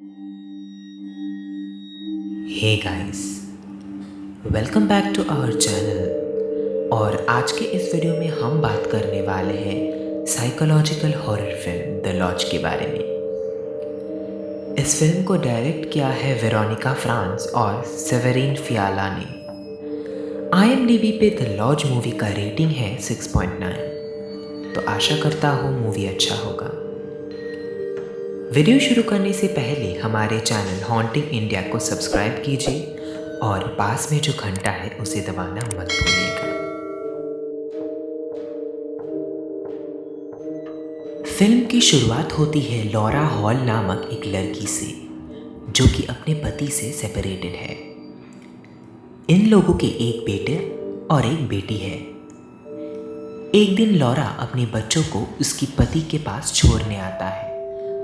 Hey guys, welcome back to our channel. और आज के इस वीडियो में हम बात करने वाले हैं psychological horror film the lodge के बारे में। इस फिल्म को डायरेक्ट किया है वेरोनिका फ्रांस और सेवेरिन फियाला ने। IMDb पे द लॉज मूवी का रेटिंग है 6.9। तो आशा करता हूँ मूवी अच्छा होगा। वीडियो शुरू करने से पहले हमारे चैनल हॉन्टिंग इंडिया को सब्सक्राइब कीजिए और पास में जो घंटा है उसे दबाना मत भूलिएगा। फिल्म की शुरुआत होती है लॉरा हॉल नामक एक लड़की से, जो कि अपने पति से सेपरेटेड है। इन लोगों के एक बेटे और एक बेटी है। एक दिन लॉरा अपने बच्चों को उसकी पति के पास छोड़ने आता है,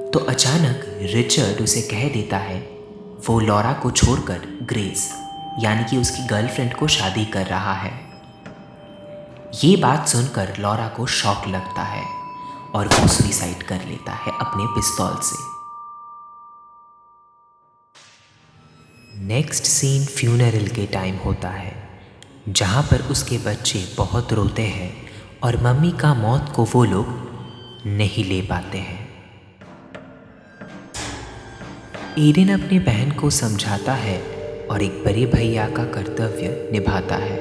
तो अचानक रिचर्ड उसे कह देता है वो लॉरा को छोड़कर ग्रेस यानी कि उसकी गर्लफ्रेंड को शादी कर रहा है। ये बात सुनकर लॉरा को शॉक लगता है और वो सुसाइड कर लेता है अपने पिस्तौल से। नेक्स्ट सीन फ्यूनरल के टाइम होता है, जहाँ पर उसके बच्चे बहुत रोते हैं और मम्मी का मौत को वो लोग नहीं ले पाते हैं। एडन अपनी बहन को समझाता है और एक बड़े भैया का कर्तव्य निभाता है।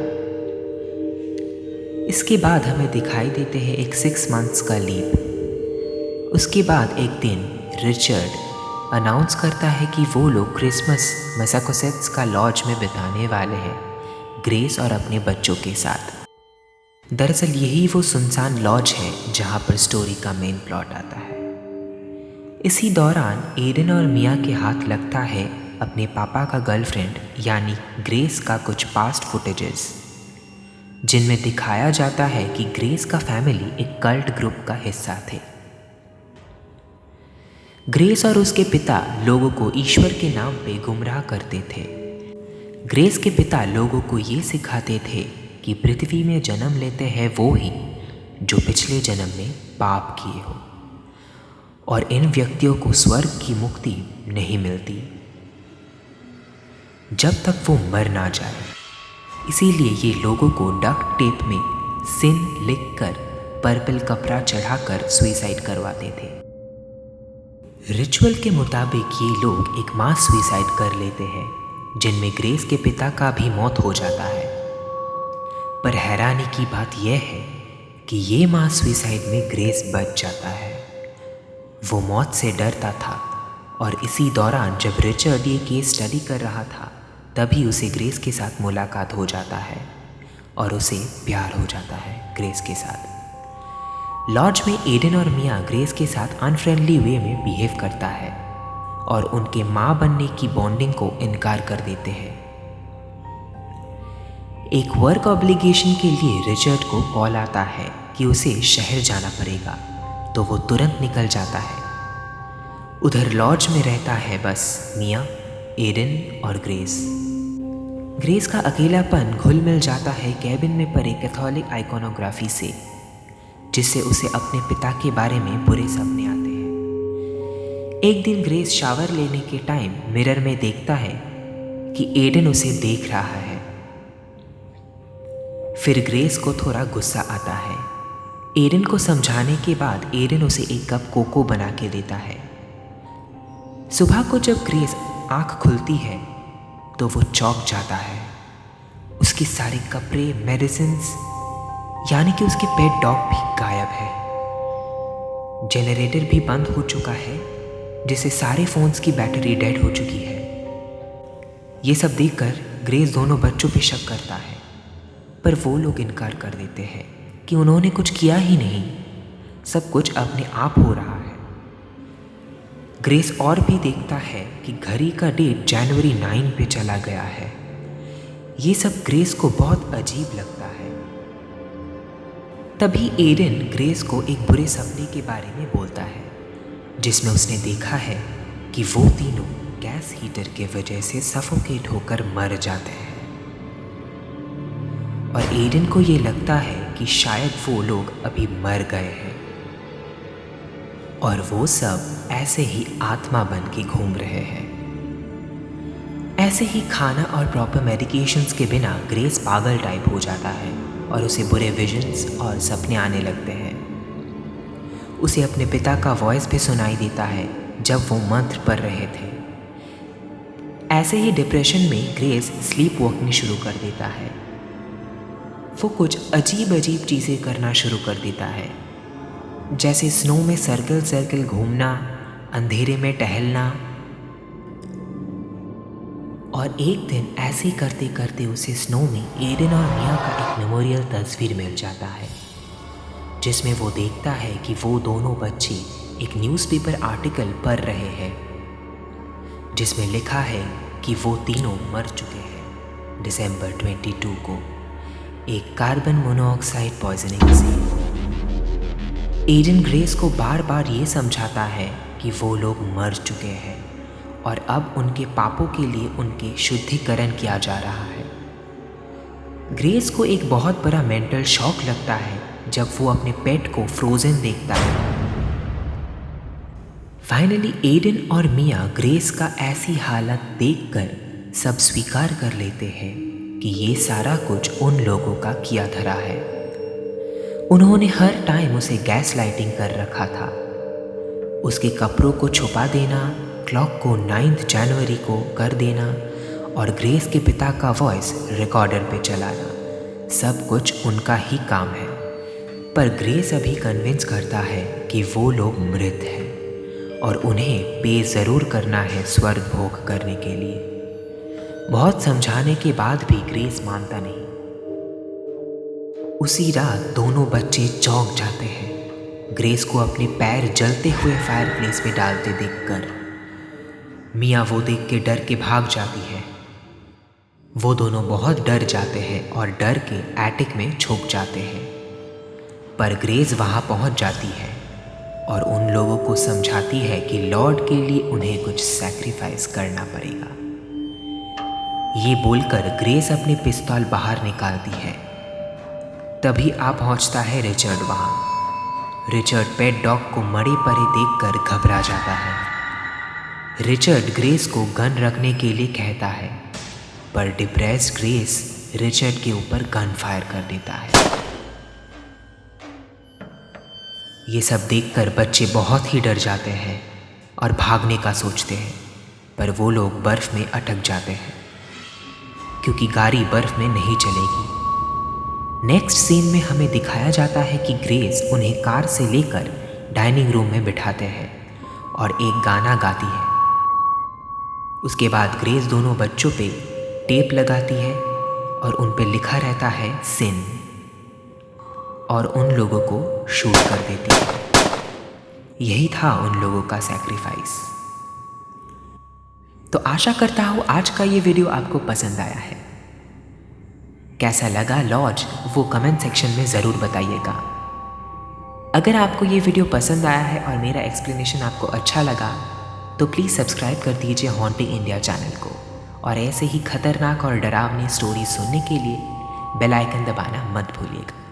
इसके बाद हमें दिखाई देते हैं एक 6 मंथ्स का लीप। उसके बाद एक दिन रिचर्ड अनाउंस करता है कि वो लोग क्रिसमस मैसाचुसेट्स का लॉज में बिताने वाले हैं, ग्रेस और अपने बच्चों के साथ। दरअसल यही वो सुनसान लॉज है जहाँ पर स्टोरी का मेन प्लॉट आता है। इसी दौरान एडन और मिया के हाथ लगता है अपने पापा का गर्लफ्रेंड यानी ग्रेस का कुछ पास्ट फुटेजेस, जिनमें दिखाया जाता है कि ग्रेस का फैमिली एक कल्ट ग्रुप का हिस्सा थे। ग्रेस और उसके पिता लोगों को ईश्वर के नाम पे गुमराह करते थे। ग्रेस के पिता लोगों को ये सिखाते थे कि पृथ्वी में जन्म लेते हैं वो ही जो पिछले जन्म में पाप किए हो, और इन व्यक्तियों को स्वर्ग की मुक्ति नहीं मिलती जब तक वो मर ना जाए। इसीलिए ये लोगों को डक्ट टेप में सिन लिखकर पर्पल कपड़ा चढ़ाकर सुसाइड करवाते थे। रिचुअल के मुताबिक ये लोग एक मास सुसाइड कर लेते हैं, जिनमें ग्रेस के पिता का भी मौत हो जाता है। पर हैरानी की बात यह है कि ये मास सुसाइड में ग्रेस बच जाता है। वो मौत से डरता था और इसी दौरान जब रिचर्ड ये केस स्टडी कर रहा था तभी उसे ग्रेस के साथ मुलाकात हो जाता है और उसे प्यार हो जाता है ग्रेस के साथ। लॉज में एडन और मिया ग्रेस के साथ अनफ्रेंडली वे में बिहेव करता है और उनके माँ बनने की बॉन्डिंग को इनकार कर देते हैं। एक वर्क ऑब्लिगेशन के लिए रिचर्ड को कॉल आता है कि उसे शहर जाना पड़ेगा, तो वो तुरंत निकल जाता है। उधर लॉज में रहता है बस मिया, एडन और ग्रेस। ग्रेस का अकेलापन घुल मिल जाता है कैबिन में पड़े कैथोलिक आइकोनोग्राफी से, जिससे उसे अपने पिता के बारे में बुरे सपने आते हैं। एक दिन ग्रेस शावर लेने के टाइम मिरर में देखता है कि एडन उसे देख रहा है। फिर ग्रेस को थोड़ा गुस्सा आता है। एडन को समझाने के बाद एडन उसे एक कप कोको बना के देता है। सुबह को जब ग्रेस आंख खुलती है तो वो चौंक जाता है। उसके सारे कपड़े, मेडिसिन्स यानी कि उसके पेट डॉग भी गायब है। जनरेटर भी बंद हो चुका है, जिससे सारे फोन्स की बैटरी डेड हो चुकी है। ये सब देखकर ग्रेस दोनों बच्चों पे शक करता है, पर वो लोग इनकार कर देते हैं कि उन्होंने कुछ किया ही नहीं, सब कुछ अपने आप हो रहा है। ग्रेस और भी देखता है कि घड़ी का डेट जनवरी 9 पे चला गया है। ये सब ग्रेस को बहुत अजीब लगता है। तभी एडन ग्रेस को एक बुरे सपने के बारे में बोलता है, जिसमें उसने देखा है कि वो तीनों गैस हीटर के वजह से सफोकेट होकर मर जाते हैं। और एडन को ये लगता है कि शायद वो लोग अभी मर गए हैं। और वो सब ऐसे ही आत्मा बन के घूम रहे हैं। ऐसे ही खाना और प्रॉपर मेडिकेशंस के बिना ग्रेस पागल टाइप हो जाता है और उसे बुरे विजन्स और सपने आने लगते हैं। उसे अपने पिता का वॉइस भी सुनाई देता है जब वो मंत्र पढ़ रहे थे। ऐसे ही डिप्रेशन में ग्रेस स्लीप वॉकिंग शुरू कर देता है। वो कुछ अजीब अजीब चीज़ें करना शुरू कर देता है, जैसे स्नो में सर्कल सर्कल घूमना, अंधेरे में टहलना। और एक दिन ऐसे करते करते उसे स्नो में एडन और मिया का एक मेमोरियल तस्वीर मिल जाता है, जिसमें वो देखता है कि वो दोनों बच्चे एक न्यूज़पेपर आर्टिकल पढ़ रहे हैं, जिसमें लिखा है कि वो तीनों मर चुके हैं दिसंबर 22 को एक कार्बन मोनोऑक्साइड पॉइजनिंग से। एडन ग्रेस को बार बार ये समझाता है कि वो लोग मर चुके हैं और अब उनके पापों के लिए उनके शुद्धिकरण किया जा रहा है। ग्रेस को एक बहुत बड़ा मेंटल शॉक लगता है जब वो अपने पेट को फ्रोजन देखता है। फाइनली एडन और मिया ग्रेस का ऐसी हालत देखकर सब स्वीकार कर लेते हैं कि ये सारा कुछ उन लोगों का किया धरा है। उन्होंने हर टाइम उसे गैस लाइटिंग कर रखा था। उसके कपड़ों को छुपा देना, क्लॉक को 9 जनवरी को कर देना और ग्रेस के पिता का वॉइस रिकॉर्डर पे चलाना, सब कुछ उनका ही काम है। पर ग्रेस अभी कन्विंस करता है कि वो लोग मृत हैं और उन्हें पे ज़रूर करना है स्वर्ग भोग करने के लिए। बहुत समझाने के बाद भी ग्रेस मानता नहीं। उसी रात दोनों बच्चे चौंक जाते हैं ग्रेस को अपने पैर जलते हुए फायरप्लेस में डालते देखकर। मिया वो देख के डर के भाग जाती है। वो दोनों बहुत डर जाते हैं और डर के एटिक में छुप जाते हैं। पर ग्रेस वहाँ पहुँच जाती है और उन लोगों को समझाती है कि लॉर्ड के लिए उन्हें कुछ सैक्रिफाइस करना पड़ेगा। ये बोलकर ग्रेस अपनी पिस्तौल बाहर निकालती है। तभी आ पहुंचता है रिचर्ड वहाँ। रिचर्ड पेट डॉग को मरे पड़े देखकर घबरा जाता है। रिचर्ड ग्रेस को गन रखने के लिए कहता है, पर डिप्रेस्ड ग्रेस रिचर्ड के ऊपर गन फायर कर देता है। ये सब देखकर बच्चे बहुत ही डर जाते हैं और भागने का सोचते हैं, पर वो लोग बर्फ में अटक जाते हैं क्योंकि गाड़ी बर्फ में नहीं चलेगी। नेक्स्ट सीन में हमें दिखाया जाता है कि ग्रेस उन्हें कार से लेकर डाइनिंग रूम में बिठाते हैं और एक गाना गाती है। उसके बाद ग्रेस दोनों बच्चों पे टेप लगाती है और उन पे लिखा रहता है सिन, और उन लोगों को शूट कर देती है। यही था उन लोगों का सैक्रिफाइस। तो आशा करता हूँ आज का ये वीडियो आपको पसंद आया है। कैसा लगा लॉज वो कमेंट सेक्शन में ज़रूर बताइएगा। अगर आपको ये वीडियो पसंद आया है और मेरा एक्सप्लेनेशन आपको अच्छा लगा तो प्लीज़ सब्सक्राइब कर दीजिए हॉन्टिंग इंडिया चैनल को, और ऐसे ही खतरनाक और डरावनी स्टोरी सुनने के लिए बेल आइकन दबाना मत भूलिएगा।